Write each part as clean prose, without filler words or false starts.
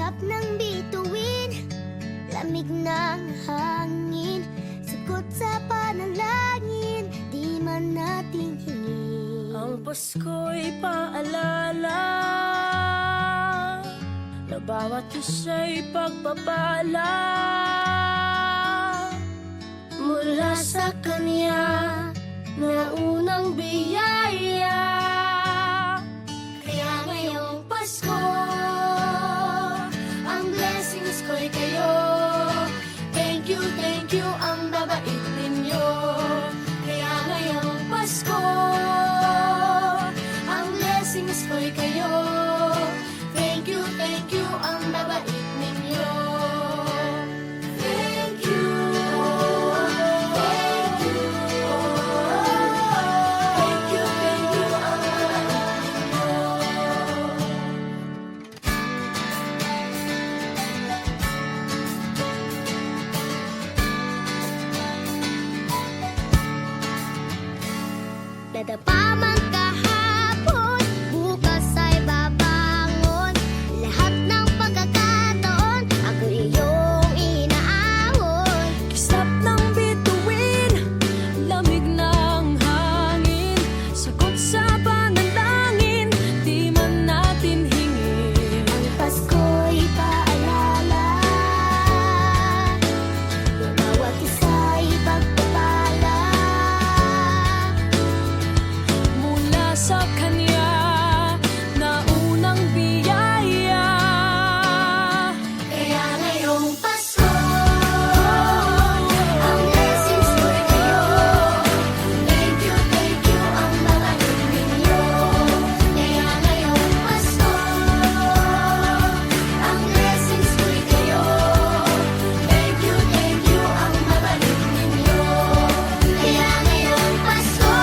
Sarap ng bituin, lamig ng hangin, sagot sa panalangin, di man natin hingin. Ang Pasko'y paalala na bawat isa'y pagpapala mula sa Kanya na unang biyaya. Kaya ngayong Pasko, ang blessings ko'y kayo. Thank you, ang babait ninyo. Kaya ngayong Pasko, ang blessings ko'y kayo. Thank you, ang babait ninyo. Thank you, thank you. Thank you, ang babait ninyo. Dadapa man kahapon, bukas ay babangon. Lahat ng pagkakataon, ako iyong inaahon. Kisap ng bituin, lamig ng hangin, sagot sa panalangin, di man natin hingin. Ang Pasko'y paalala na bawat isa'y pagpapala Mula sa Kanya na unang biyaya. Kaya ngayong Pasko, ang blessings ko'y kayo. Thank you, ang babait ninyo. Kaya ngayong Pasko, ang blessings ko'y kayo. Thank you, ang babait ninyo. Kaya ngayong Pasko,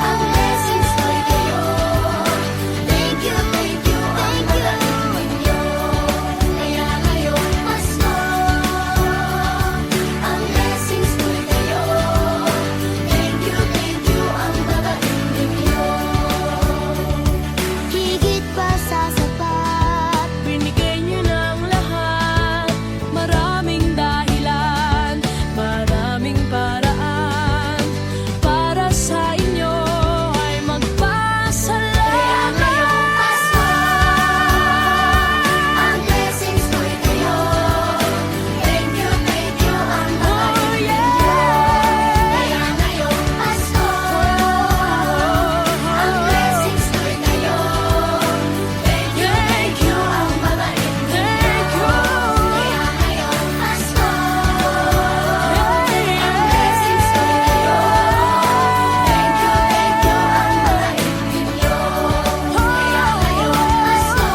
ang blessings ko'y kayo. Thank you, ang babait ninyo. Kaya ngayong Pasko, ang blessings ko'y kayo. Thank you, ang babait ninyo. Higit pa sa sapat, binigay niyo ng lahat. Maraming dahilan, maraming paraan para sa inyo ay magpasalamat. kaya ngayong Pasko, ang blessings ko'y kayo. Thank you, ang babait ninyo. Kaya ngayong Pasko, ang blessings ko'y kayo. Thank you, ang babait ninyo. Kaya ngayong Pasko, ang blessings ko'y kayo. Thank you, ang babait ninyo. Kaya ngayong Pasko,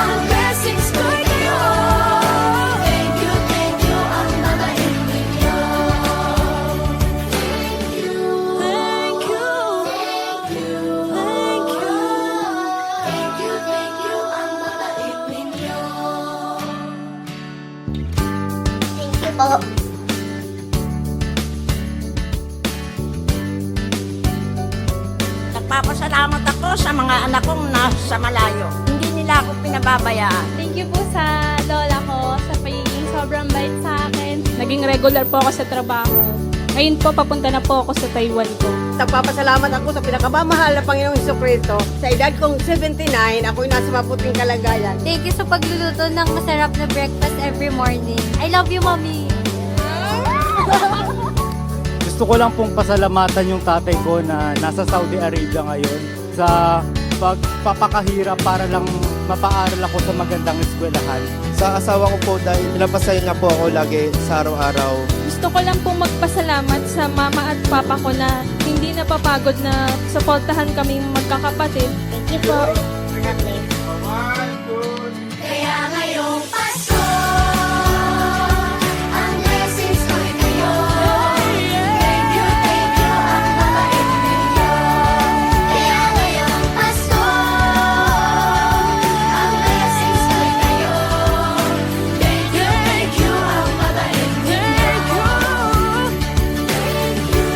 ang blessings ko'y kayo. Thank you, ang babait ninyo. Thank you, ang babait ninyo. Thank you po. Nagpapasalamat ako sa mga anak kong nasa malayo. Hindi nila ako pinababayaan. Thank you po sa lola ko sa pagiging sobrang bait sa akin. Naging regular po ako sa trabaho. Ngayon po, papunta na po ako sa Taiwan ko. Nagpapasalamat ako sa pinakamamahal na Panginoong Hesukristo. Sa edad kong 79, ako'y nasa mabuting kalagayan. Thank you sa pagluluto ng masarap na breakfast every morning. I love you, Mommy! Gusto ko lang pong pasalamatan yung tatay ko na nasa Saudi Arabia ngayon sa pagpapakahirap para lang mapaaral ako sa magandang eskwelahan. Sa asawa ko po dahil pinapasaya niya po ako lagi sa araw-araw. Gusto ko lang pong magpasalamat sa mama at papa ko na hindi napapagod na suportahan kaming magkakapatid. Thank you po. God bless. Kaya ngayong Pasko, ang blessings ko'y kayo. Thank you, ang babait ninyo. Kaya ngayong Pasko, ang blessings ko'y kayo. Thank you, ang babait ninyo. Thank you,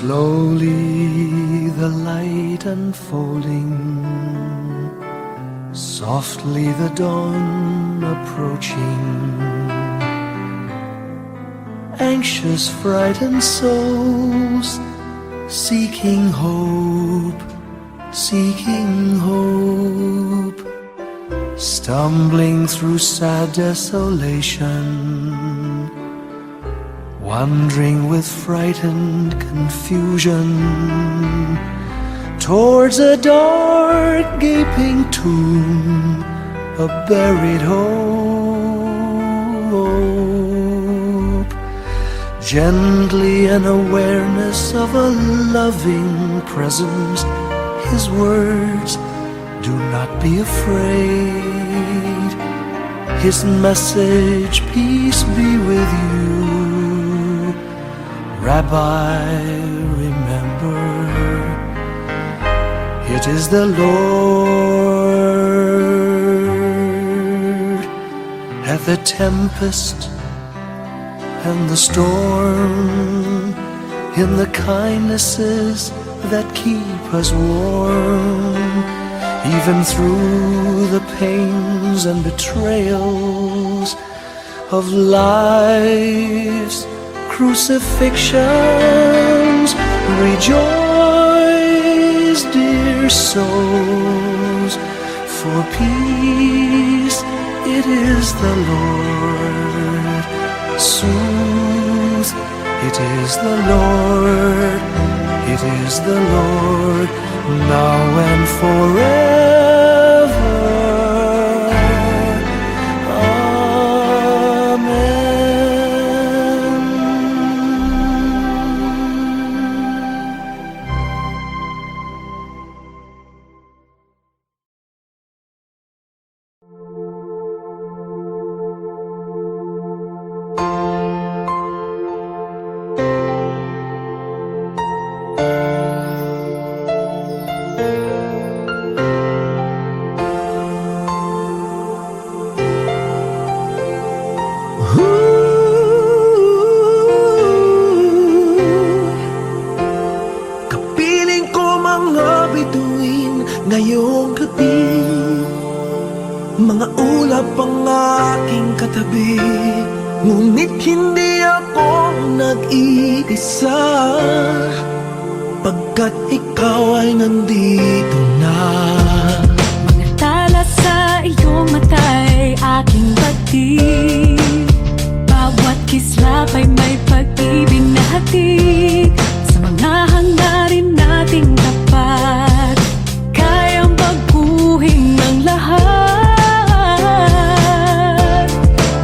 Slowly the light unfolding, softly the dawn approaching. Anxious, frightened souls seeking hope, seeking hope. Stumbling through sad desolation, wandering with frightened confusion towards a dark gaping tomb, a buried hope. Gently an awareness of a loving presence, His words, do not be afraid. His message, peace be with you. Rabbi, remember, it is the Lord. At the tempest and the storm, in the kindnesses that keep us warm, even through the pains and betrayals of life's crucifixions. Rejoice, dear souls, for peace it is the Lord. Soothe, it is the Lord, it is the Lord, now and forever. Kapiling ko mga bituin ngayong gabi, mga ulap ang aking katabi, ngunit hindi ako nag-iisa, pagkat ikaw ay nandito na. Mga tala sa iyong mata'y aking batid, bawat kislap ay may pag-ibig na hatid. Sa mga hangarin nating tapat, kayang baguhin ang lahat.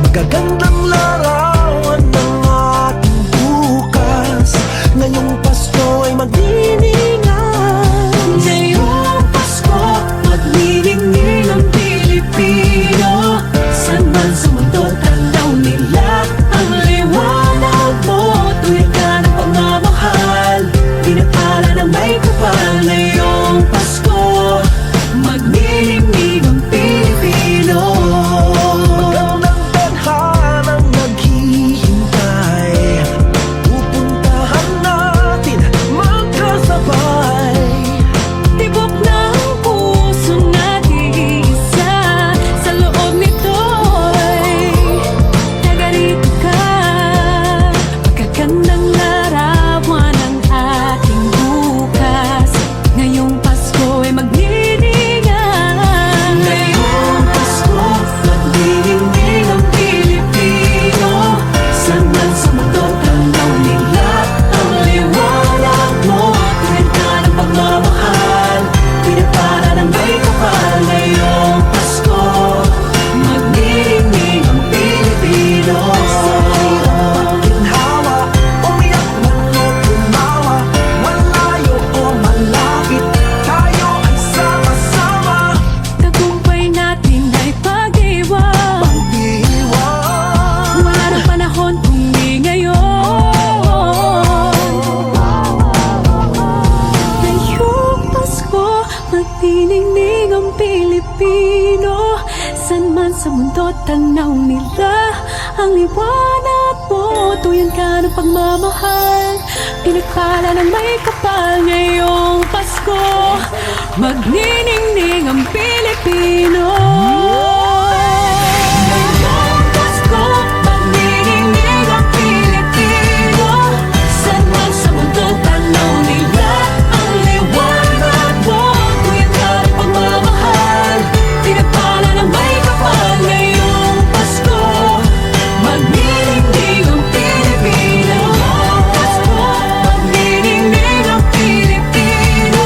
Magagandang larawan ng ating bukas, ngayong Pasko ay magdiningan. Ngayong Pasko, magniningning ang Pilipino. Saan man sa mundo, tanaw nila ang liwanag mo. Tuwid ka ng pagmamahal, pinapala ng may kapal. Ngayong Pasko, magniningning ang Pilipino. Magandang tadhanang naghihintay, pupuntahan natin magkasabay. Tibok ng puso natin isa, sa loob nito'y tagarito ka. Magagandang larawan ang ating bukas, ngayong Pasko ay magniningan. Ngayong Pasko, magniningning ang Pilipino. Saan man sa mundo, tanaw nila ang liwanag mo. Tuwid ka ng pagmamahal, pinapala ng may kapal. Ngayong Pasko, magniningning ang Pilipino. Ginhawa, umiyak man o tumawa, malayo o malapit, tayo ay sama-sama. Tagumpay natin ay pag-iwan, Pag-iwan, wala nang panahon kung di ngayon. Ngayong Pasko, magniningning ang Pilipino. San man sa mundo tanaw nila ang liwanag mo, tuyan ka ng pagmamahal, pinagpala ng may kapal ngayong Pasko, magniningning ang Pilipino. Ngayong Pasko, magniningning ang Pilipino. San man sa mundo tanaw nila ang liwanag mo, tuyan ka ng pagmamahal, pinagpala ng may kapal ngayong Pasko, magniningning ang Pilipino. Pasko, magniningning ang Pilipino.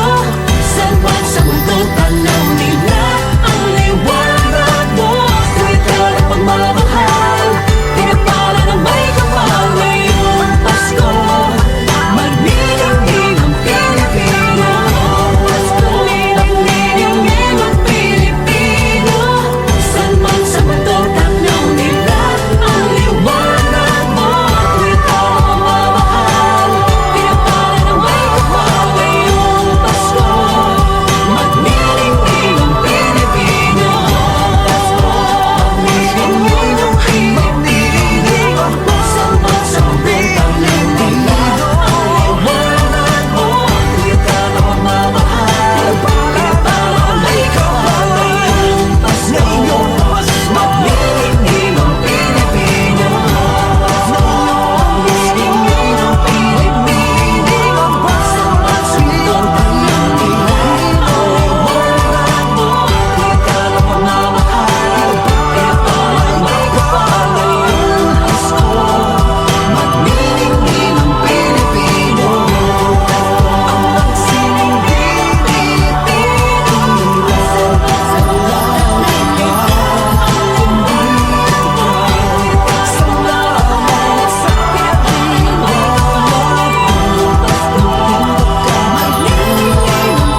San man sa mundo tanaw nila ang liwanag mo, tuwid ka ng pagmamahal, pinagpala ng may kapal ngayong Pasko, magniningning ang Pilipino. Pasko, magniningning ang Pilipino. San man sa mundo tanaw nila ang liwanag mo, tuwid ka ng pagmamahal, pinagpala ng may kapal ngayong Pasko, magniningning ang Pilipino. Pasko, magniningning ang Pilipino. San man sa mundo tanaw nila ang liwanag mo, tuwid ka ng pagmamahal, pinagpala ng may kapal ngayong Pasko, magniningning ang Pilipino. Magniningning ang Pilipino. San man sa mundo tanaw nila ang liwanag mo, tuwid ka ng pagmamahal, pinagpala ng may kapal ngayong Pasko, magniningning ang Pilipino. Ang magsining Pilipino. San man sa mundo tanaw nila ang sa lahat sa Pilipino. Pasko, magniningning ang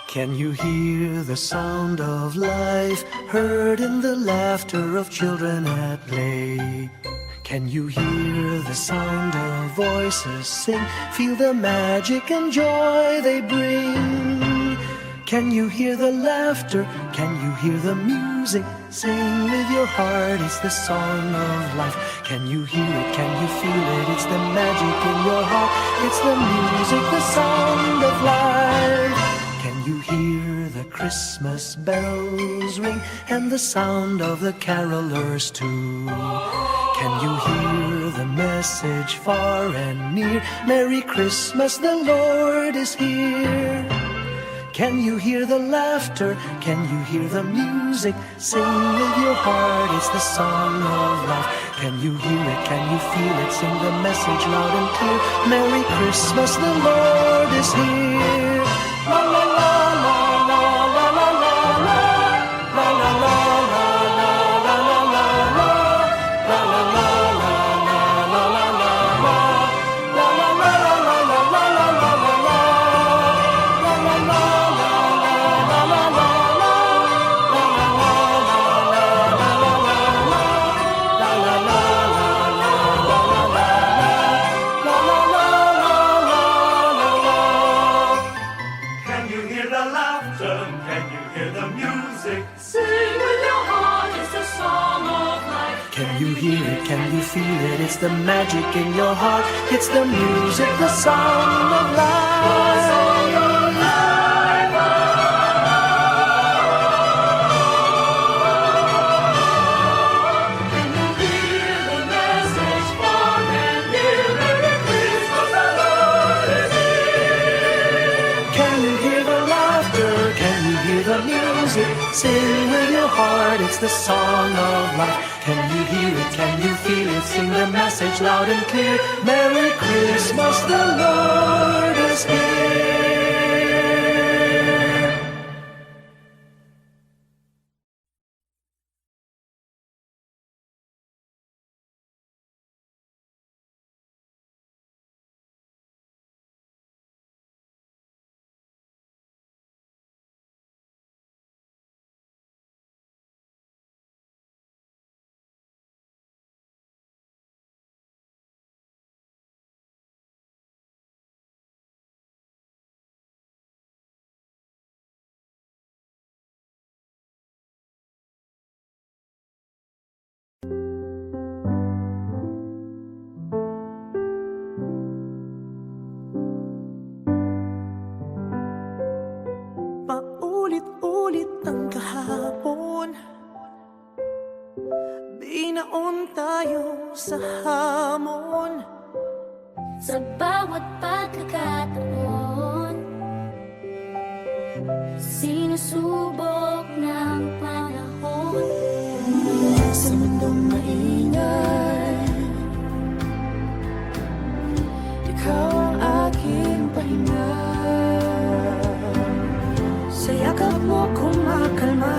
Can you hear the sound of life heard in the laughter of children at play? Can you hear the sound of voices sing? Feel the magic and joy they bring. Can you hear the laughter? Can you hear the music? Sing with your heart, it's the song of life. Can you hear it? Can you feel it? It's the magic in your heart. It's the music, the sound of life. Can you hear the Christmas bells ring and the sound of the carolers too? Can you hear the message far and near? Merry Christmas, the Lord is here. Can you hear the laughter? Can you hear the music? Sing with your heart, it's the song of life. Can you hear it? Can you feel it? Sing the message loud and clear. Merry Christmas, the Lord is here. La la la la la la la la la la la la la la la Can you hear the laughter? Can you hear the music? Sing with your heart, it's the song of life. Can you hear it? Can you feel it? It's the magic in your heart. It's the music, the sound of life. Can you hear the laughter? Can you hear the music? Sing with your heart, it's the song of life. Can you hear it? Can you feel it? Sing the message loud and clear. Merry Christmas, the Lord is here. Paulit-ulit ang kahapon, binaon tayo sa hamon. Sa bawat pagkakataon, sinusubok ng panahon. Sa mundong maingay, ikaw ang aking pahinga. Sa yakap mo kumakalma,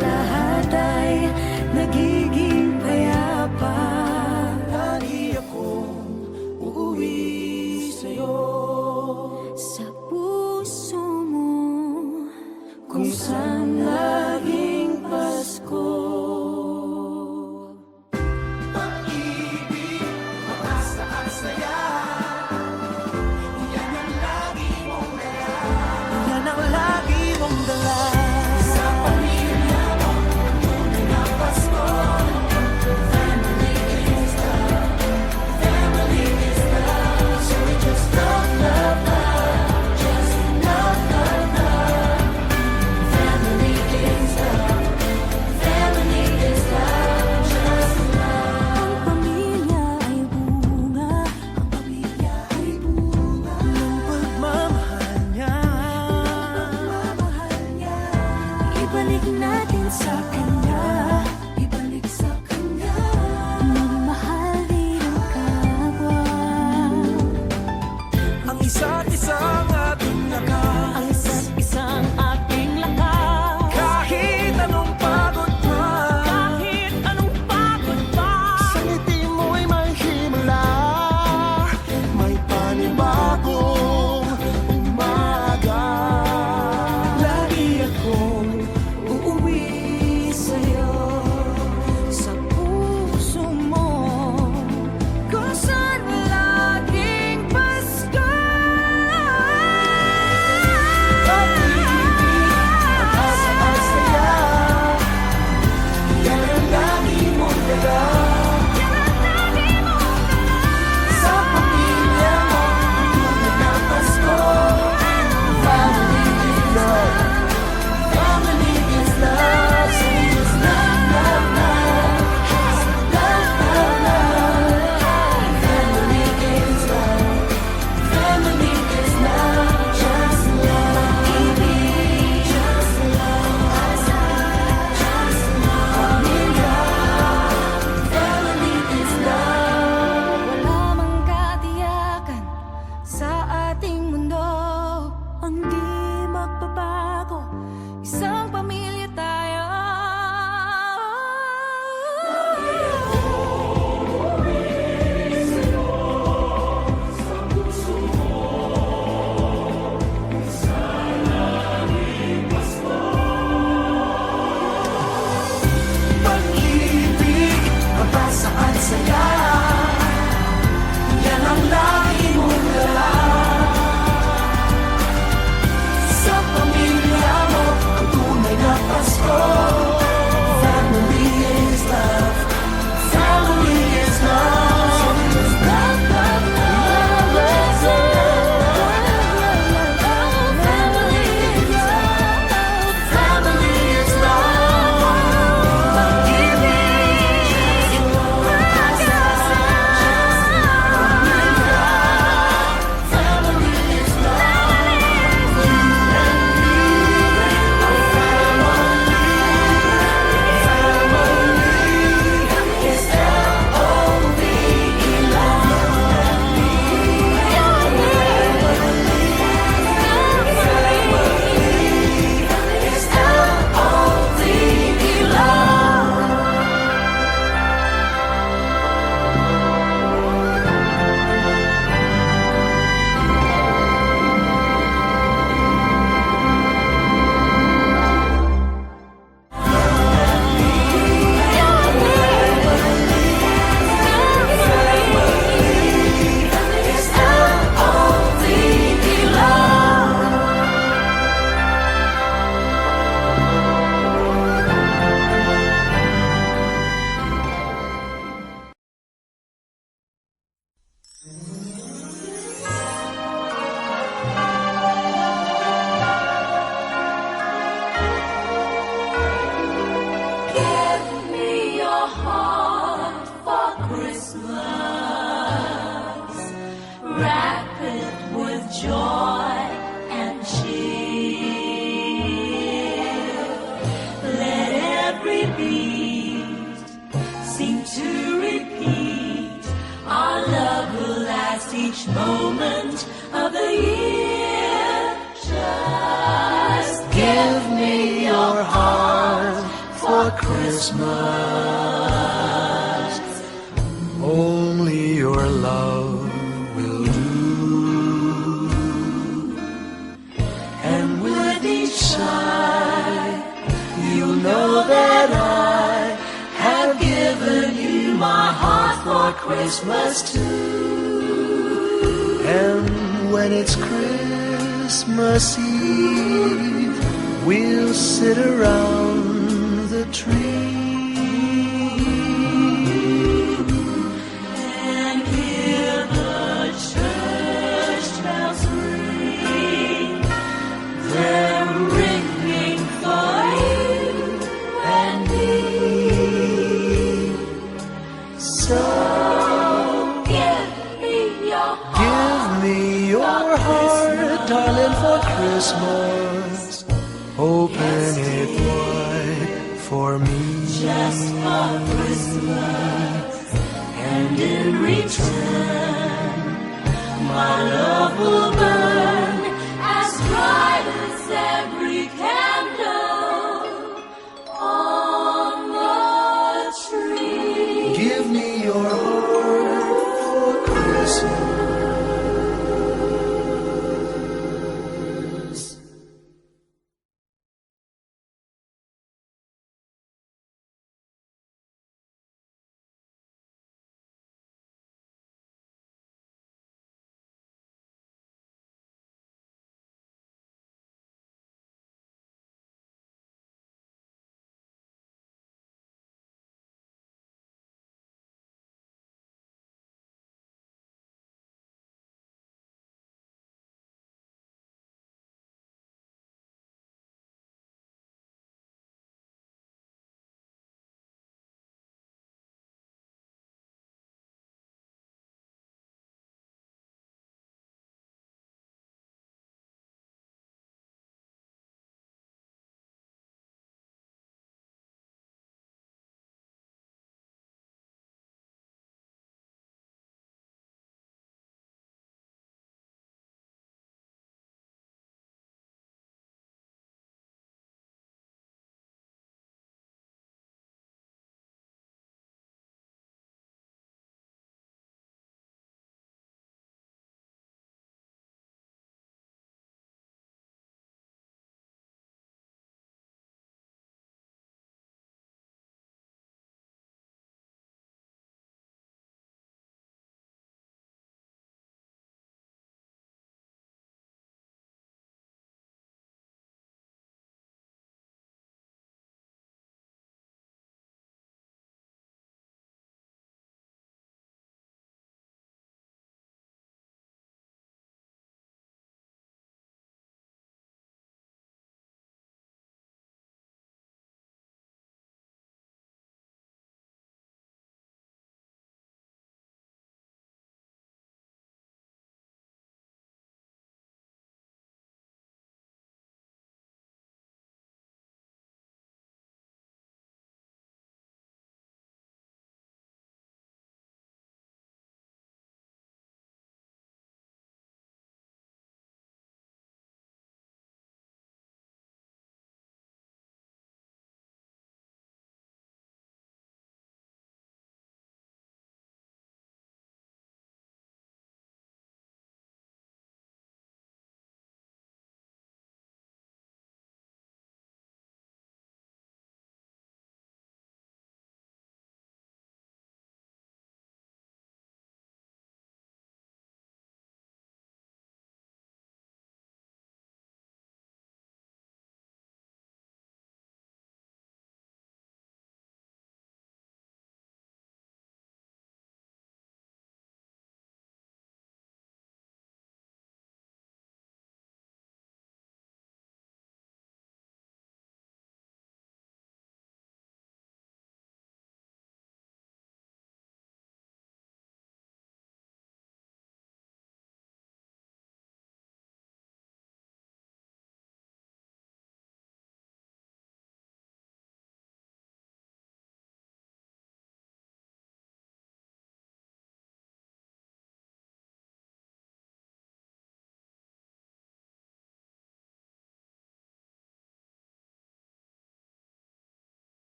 lahat ay nagiging payapa. Lagi akong uuwi sa'yo, Sa puso mo, kung saan laging Pasko. Pag-ibig, pag-asa at saya, yan ang lagi mong dala. Yan ang lagi mong dala. Sa pamilya mo, tunay na Pasko. Family is love, family is love. So we just love, love, love, just love, love, love. family is love, family is love, just love. Ang pamilya ay bunga, ang pamilya ay bunga ng pagmamahal niya. Ibalik natin sa kanya, ibalik sa kanya. Magmahal din ang kapwa. Ang isa't isang ating lakas, ang isa't isang ating lakas. Kahit anong pagod pa, kahit anong pagod pa, sa ngiti mo'y may himala, may panibagong umaga. Lagi akong uuwi sa'yo. heartbeat seem to repeat. Our love will last each moment of the year. Just give me your heart for Christmas. Only your love will do. And with each sigh, you'll know that I have given you my heart for Christmas too. And when it's Christmas Eve, we'll sit around the tree And hear the church bells ring. They're ringing for you and me. So give me your heart. Give me your heart, darling, for Christmas. Open it wide for me. Just for Christmas. And in return, my love will burn as bright as every candle on the tree. Give me your heart for Christmas.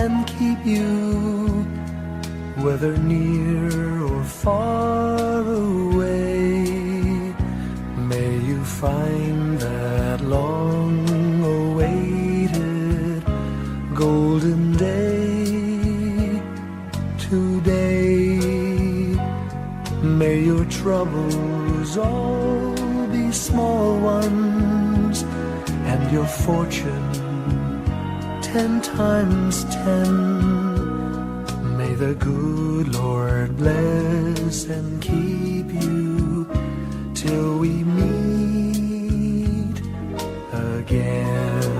and keep you, whether near or far away. May you find that long-awaited golden day today. May your troubles all be small ones, and your fortune 10 times 10. May the good Lord bless and keep you till we meet again.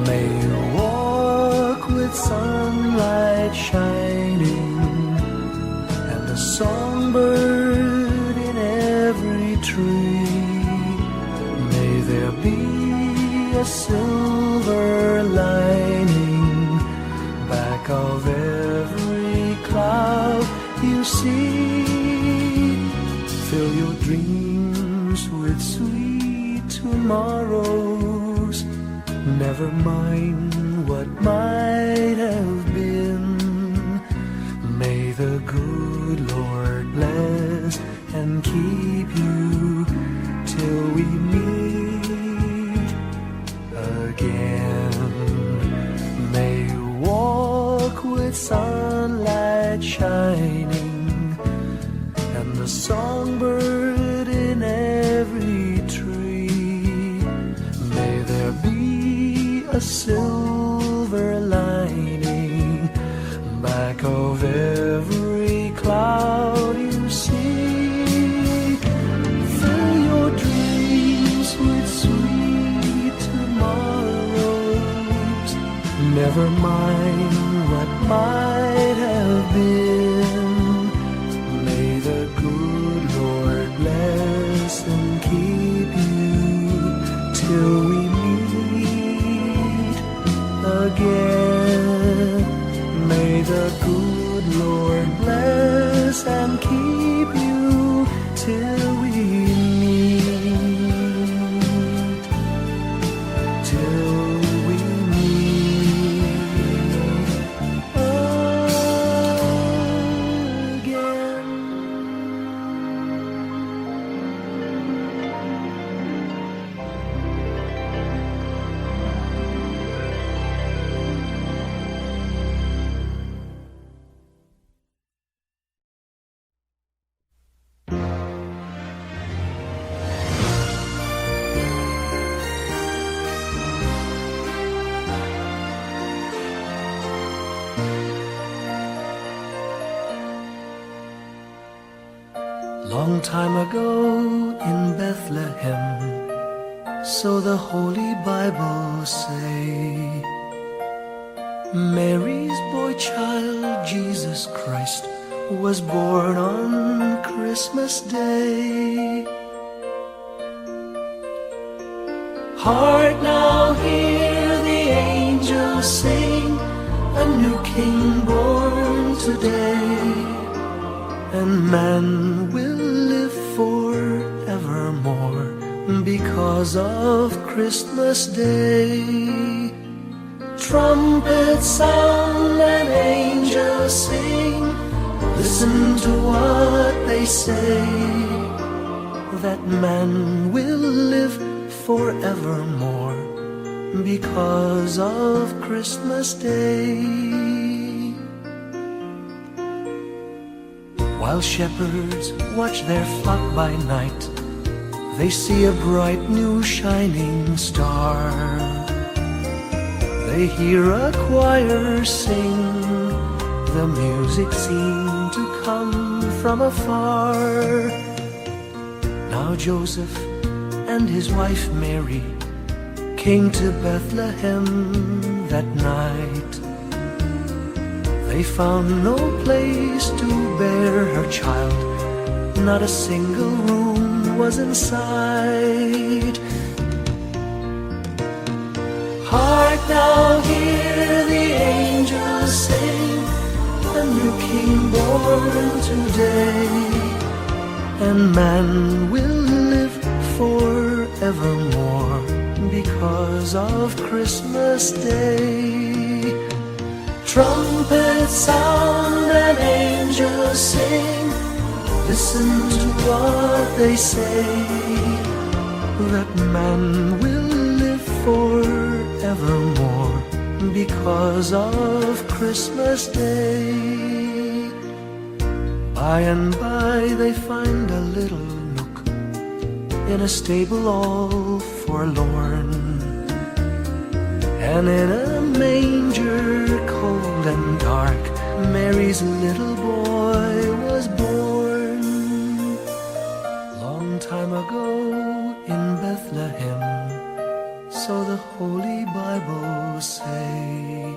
May you walk with sunlight shining and the songbird in every tree. May there be a silver lining back of every cloud you see. Fill your dreams with sweet tomorrows. Never mind what might have been. May the good Lord bless and keep you till we meet again. May you walk with sunlight shining and the songbird in every tree. May there be a silver lining back of every cloud you see. Fill your dreams with sweet tomorrows. Never mind what might have been. May the good Lord bless and keep you till we meet again. May the good Lord bless and keep you till we meet, till we meet again. Long time ago in Bethlehem, so the Holy Bible say, Mary's boy child, Jesus Christ, was born on Christmas Day. Hark now, hear the angels sing, a new King born today, and man will live forevermore because of Christmas Day. Trumpets sound and angels sing, listen to what they say, that man will live forevermore because of Christmas Day. While shepherds watch their flock by night, they see a bright new shining star. They hear a choir sing, the music seemed to come from afar. Now Joseph and his wife Mary came to Bethlehem that night. They found no place to bear her child, not a single room was in sight. Hark now, hear the angels sing, a new King born today, and man will live forevermore because of Christmas Day. Trumpets sound and angels sing. Listen to what they say, that man will live forevermore because of Christmas Day. By and by they find a little nook in a stable all forlorn, and in a manger cold and dark Mary's little boy was born. Long time ago in Bethlehem, so the Holy Bible say,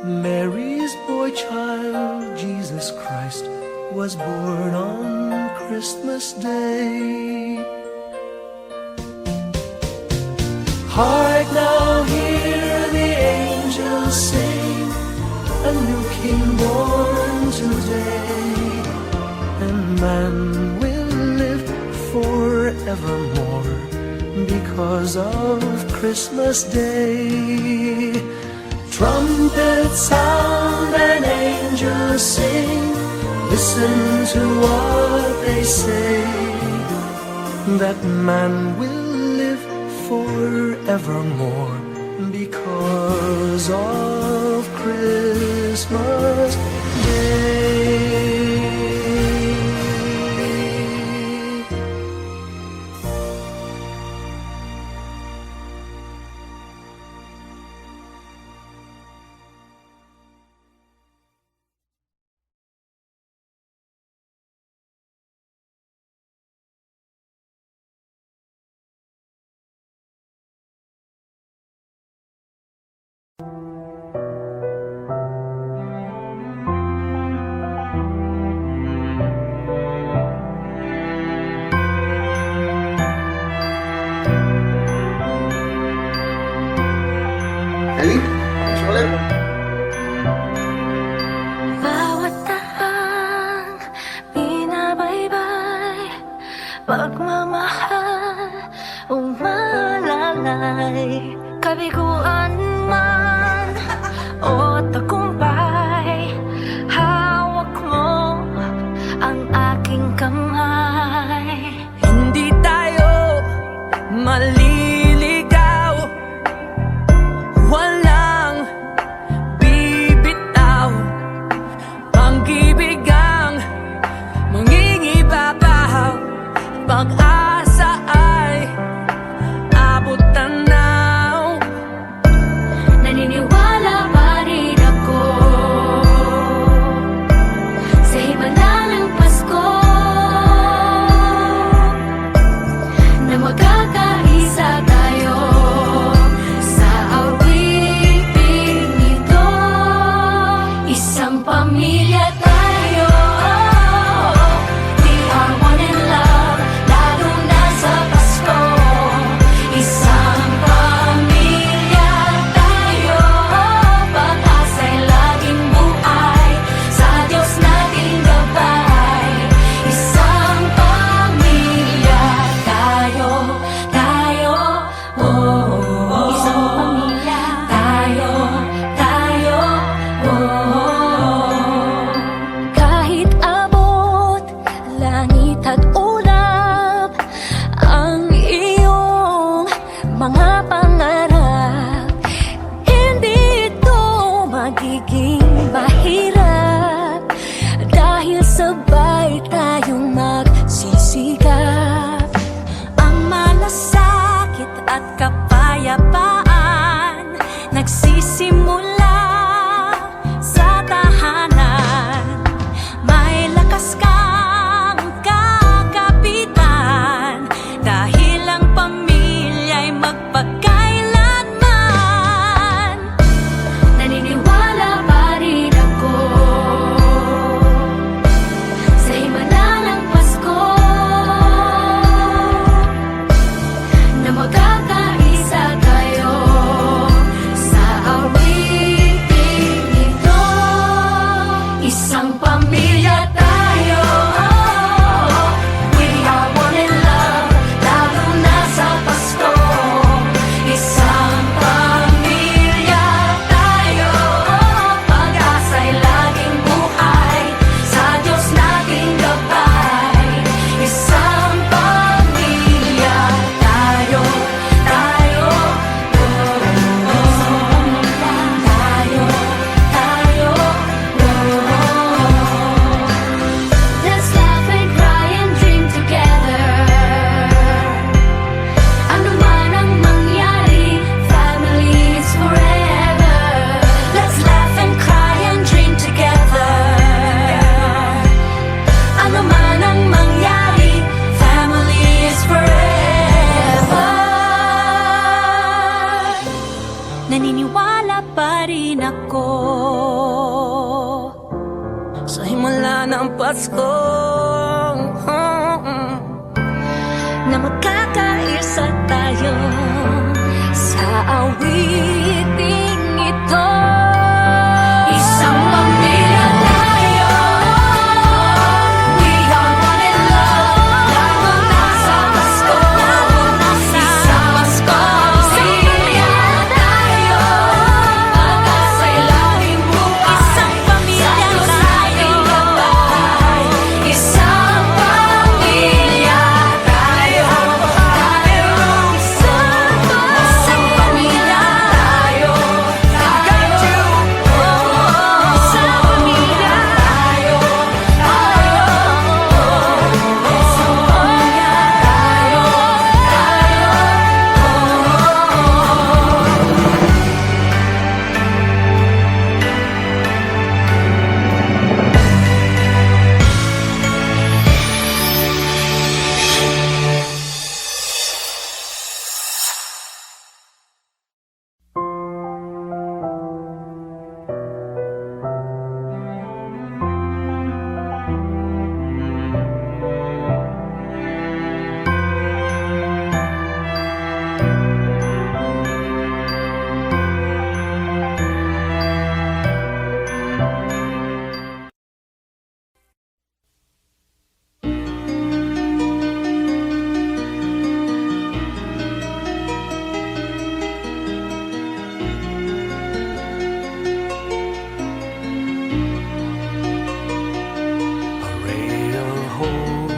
Mary's boy child, Jesus Christ, was born on Christmas Day. Hark now, hear the angels sing, a new King born today, and man will live forevermore because of Christmas Day. Trumpets sound and angels sing. Listen to what they say, that man will live forevermore because of Christmas Day. Ellie, thanks ulit. Bawat tahang binabaybay, pagmamahal umalalay, kabiguan man o tagumpay, hawak mo ang aking kamay. Hindi tayo maliligaw, walang bibitaw, pag-ibig ang mangingibabaw, pag-asa ay abot tanaw. Naniniwala pa rin ako sa himala ng Pasko, na magkakaisa tayo sa awiting ito. Isang pamilya tayo, we are one in love, lalo na sa Pasko. Isang pamilya tayo, pag-asa'y laging buhay, sa Diyos nating gabay. Isang pamilya tayo, oh. Isang pamilya tayo, oh. Kahit abot langit at ulap ang iyong mga pangarap, hindi ito magiging mahirap, dahil sabay tayong magsisikap. Ang malasakit at kapayapaan nagsisimula sa tahanan. May lakas kang kakapitan, dahil ang pamilya'y magpakailanman. Naniniwala pa rin ako sa himala ng Pasko, na magkakaisa tayo sa awiting ito. Isang pamilya tayo, we are one in love, lalo na sa Pasko, isang Pasko. Pamilya tayo, pag-asa'y laging buhay, isang pamilya tayo, isang pamilya tayo, isang pamilya tayo, A ray of hope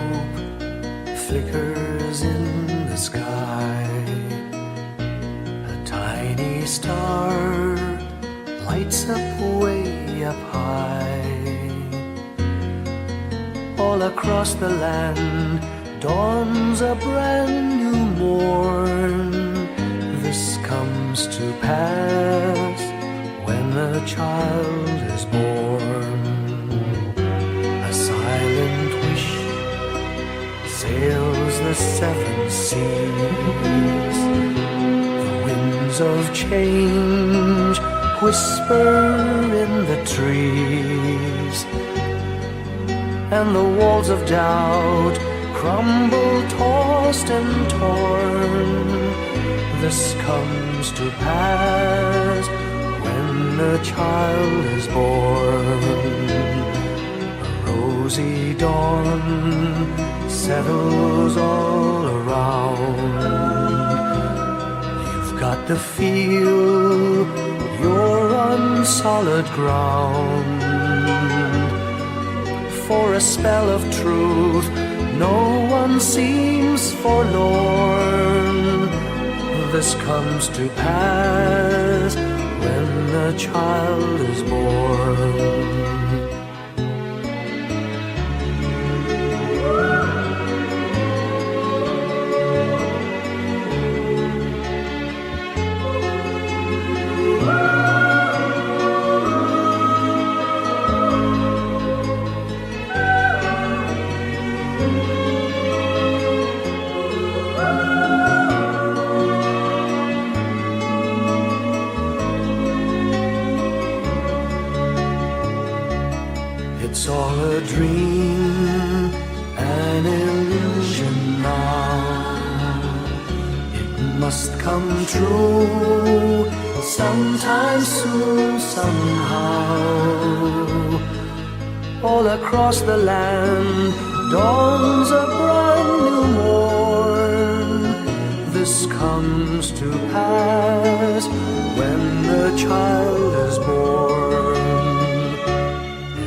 flickers in the sky. A tiny star lights up way up high. All across the land dawns a brand new morn. This comes to pass when a child is born. A silent wish sails the seven seas. The winds of change whisper in the trees, and the walls of doubt crumble, tossed and torn. This comes to pass when a child is born. A rosy dawn settles all around. You've got to feel you're on solid ground. For a spell of truth, no one seems forlorn. This comes to pass when a child is born. It's all a dream, an illusion now. It must come true sometime soon, somehow. All across the land dawns a brand new morn. This comes to pass when the child is born.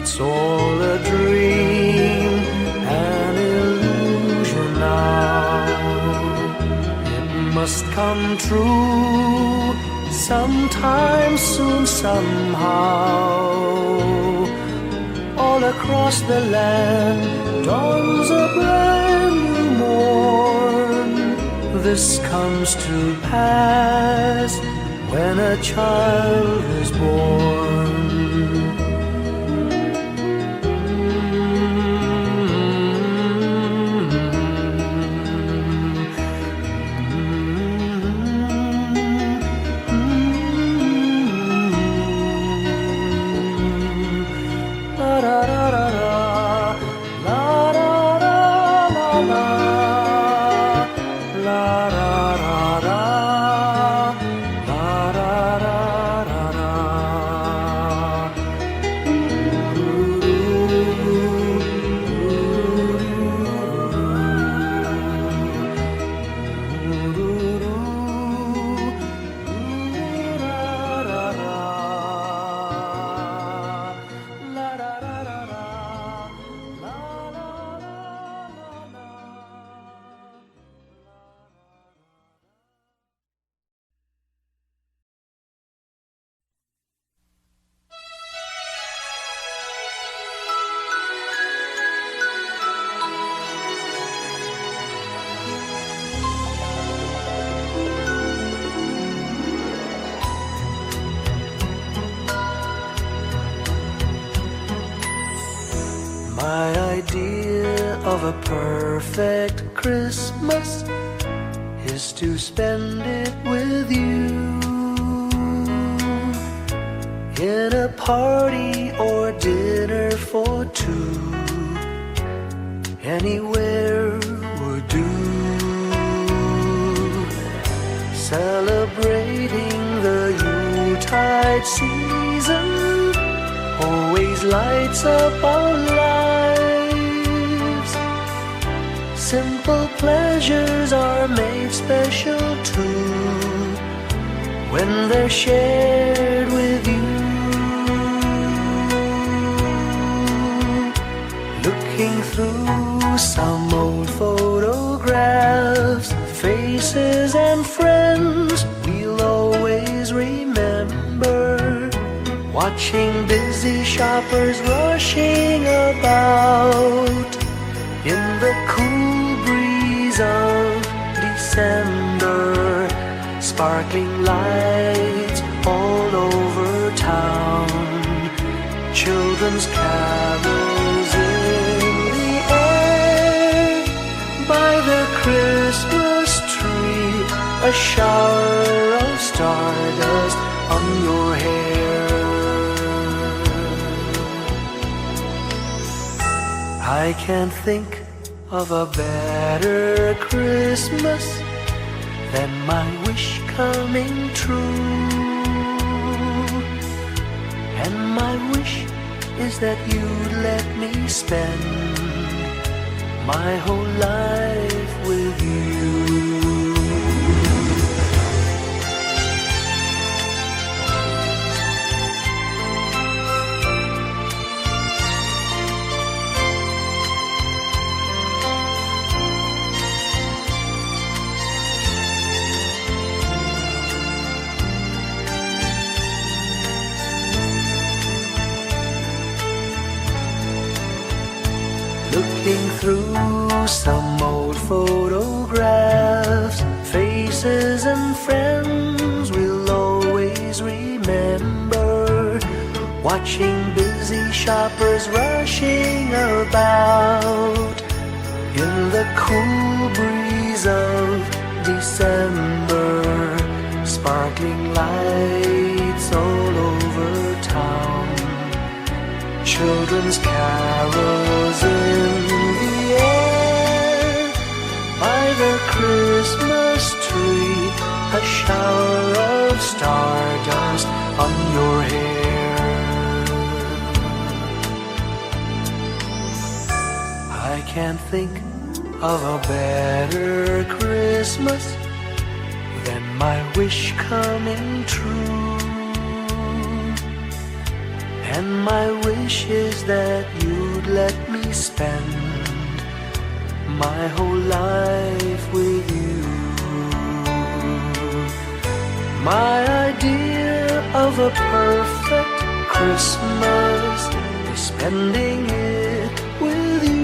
It's all a dream, an illusion now. It must come true sometime soon, somehow. All across the land dawns a brand new morn. This comes to pass when a child is born. idea of a perfect Christmas is to spend it with you in a party or dinner for two. Anywhere would do. Celebrating the Yuletide season always lights up our lives. Simple pleasures are made special too when they're shared with you. Looking through some old photographs, faces and friends we'll always remember. Watching busy shoppers rushing about in the cool breeze of December. Sparkling lights all over town, children's carols in the air. By the Christmas tree, a shower of stardust on your hair. I can't think of a better Christmas than my wish coming true. And my wish is that you'd let me spend my whole life with you. Looking through some old photographs, faces and friends we'll always remember. Watching busy shoppers rushing about in the cool breeze of December. Sparkling lights all over town, children's carols in the air. By the Christmas tree, a shower of stardust on your hair. I can't think of a better Christmas than my wish coming true. And my wish is that you'd let me spend my whole life with you. My idea of a perfect Christmas is spending it with you.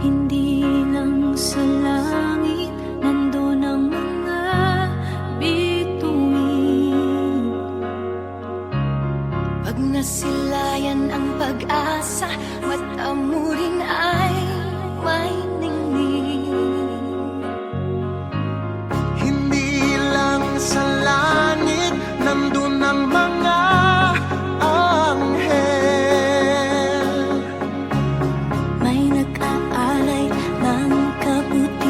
Hindi lang sa langit nandun ang mga bituin. Pag nasilayan ang pag-asa, mata mo rin ay may ningning. Hindi lang sa langit nandun ang mga May nag-aalay ng kabuti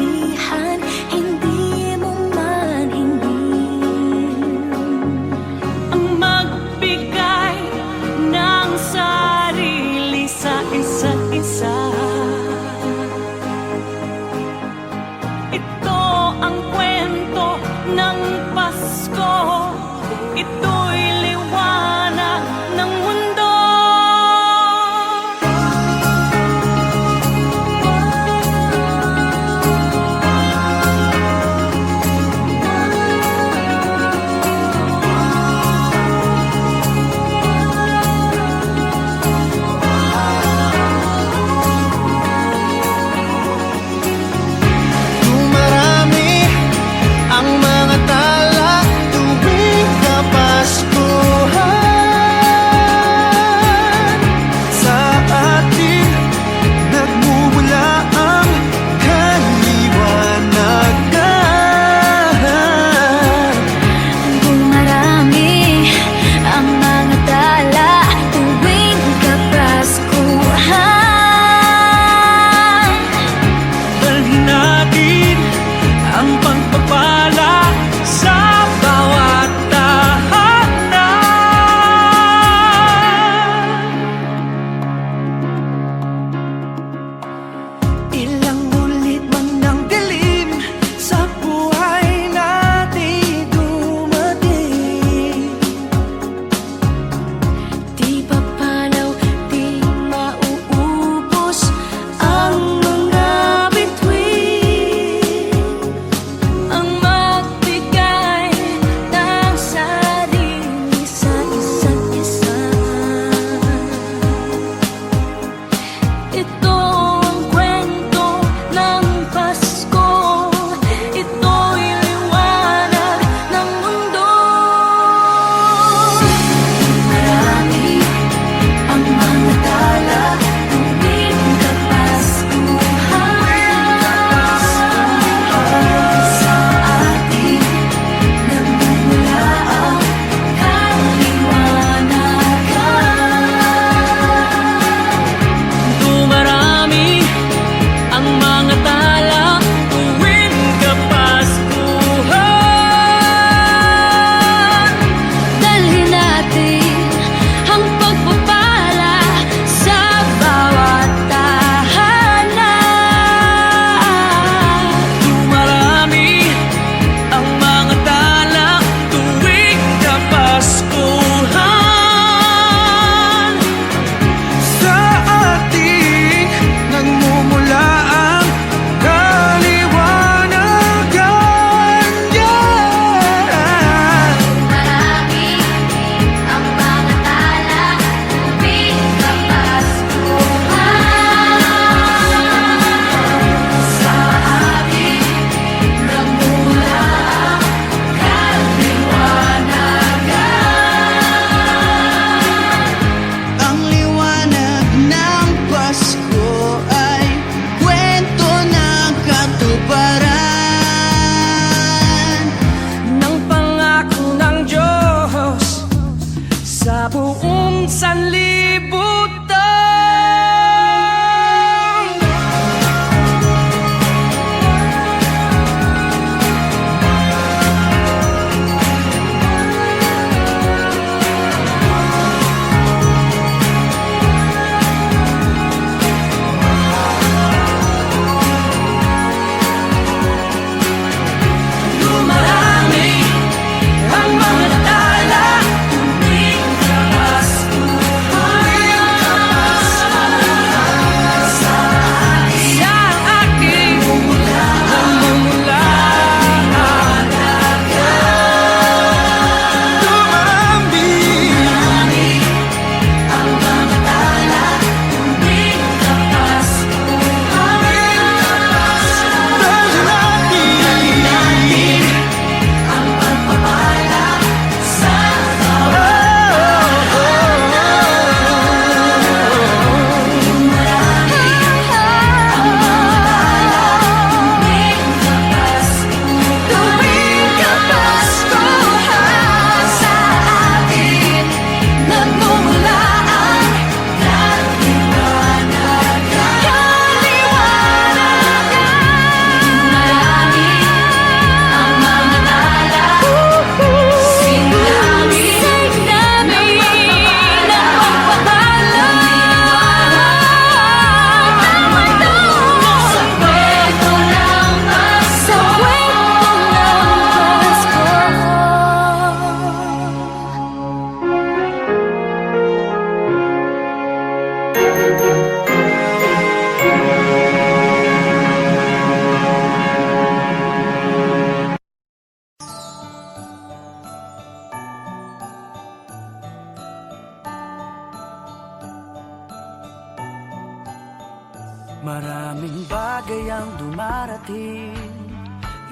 Maraming bagay ang dumarating,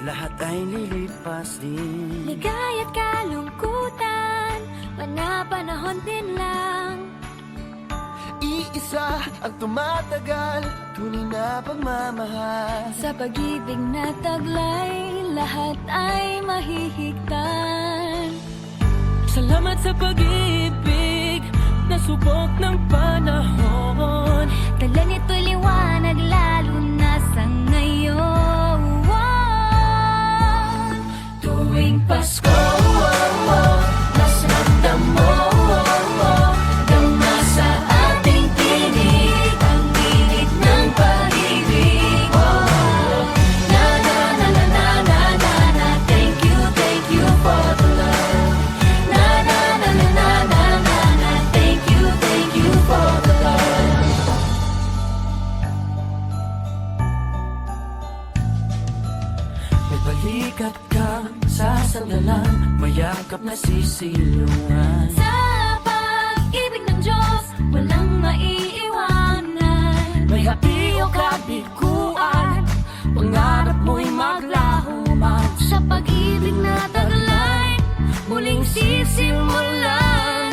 lahat ay lilipas din. Ligaya't kalungkutan, manapanahon din lang. Iisa ang tumatagal, tunay na pagmamahal. Sa pag-ibig na taglay, lahat ay mahihigtan. Salamat sa pag-ibig na subok ng panahon. Dala nito'y liwanag lalo na sa ngayon. Tuwing Pasko, mas ramdam mo, dama sa ating tinig ang init ng pag-ibig. Na na na na na na na na, thank you for the love. Na na na na na na na na, thank you for the love. May balikat kang sasandalan, mayakap na sisilungan. Sa pag-ibig ng Diyos, walang maiiwanan. May hati o kabiguan, pangarap mo'y maglaho man. Sa pag-ibig na taglay, muling sisimulan.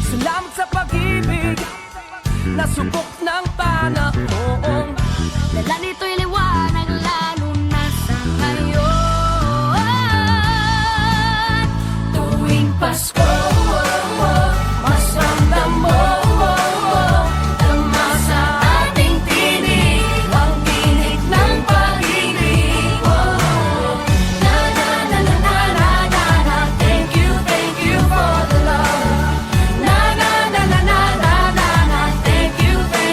Salamat sa pag-ibig na subok ng panahon. Dala nito'y liwanag lalo na sa ngayon. Tuwing Pasko, mas ramdam mo, dama sa ating tinig ang init ng pag-ibig. Na na na na na na na na, thank you for the love. Na na na na na na na na, thank you for the love.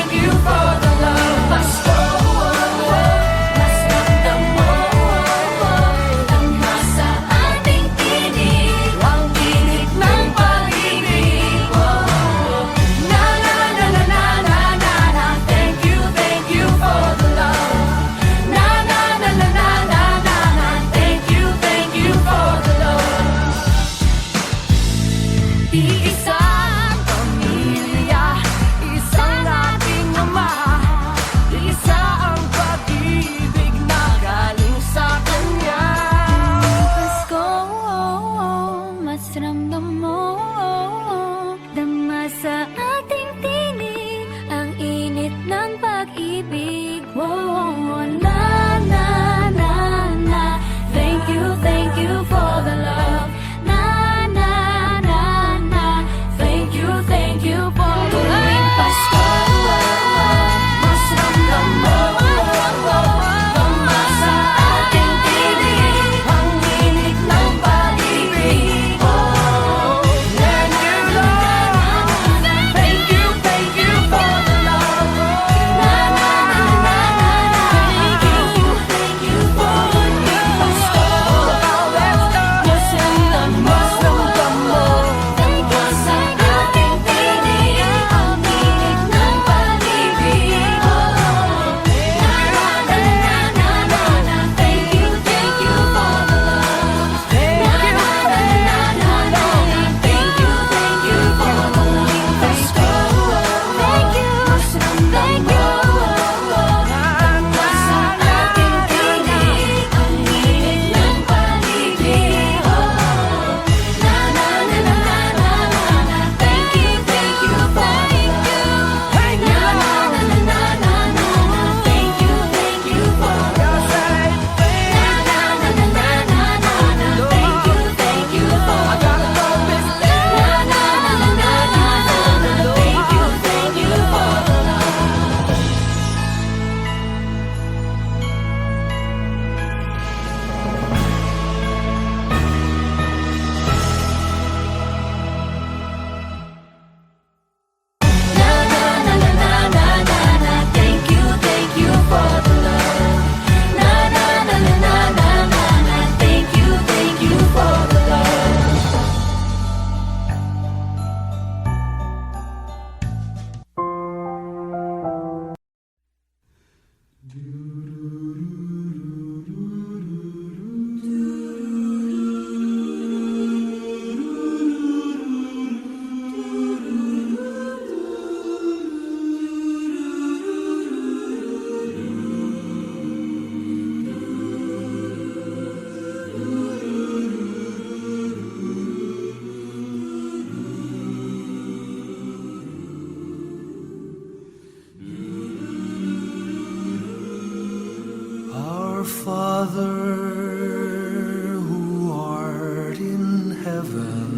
Father who art in heaven,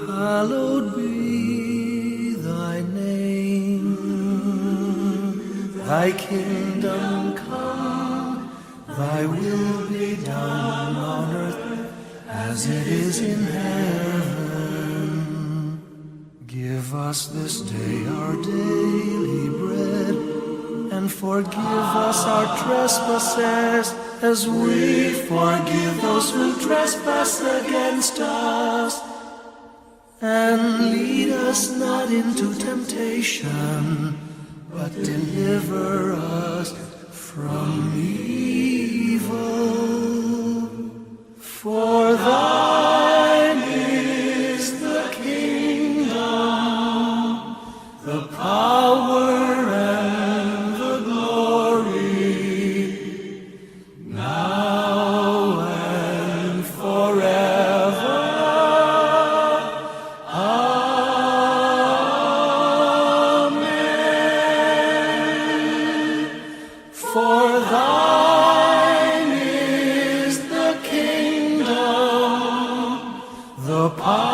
hallowed be thy name. Thy kingdom come, thy will be done on earth as it is in heaven. Give us this day our daily bread, and forgive us our trespasses as we forgive those who trespass against us. And lead us not into temptation, but deliver us from evil. For thine is the kingdom, the power, and the glory, now and forever. For thine is the kingdom, the power,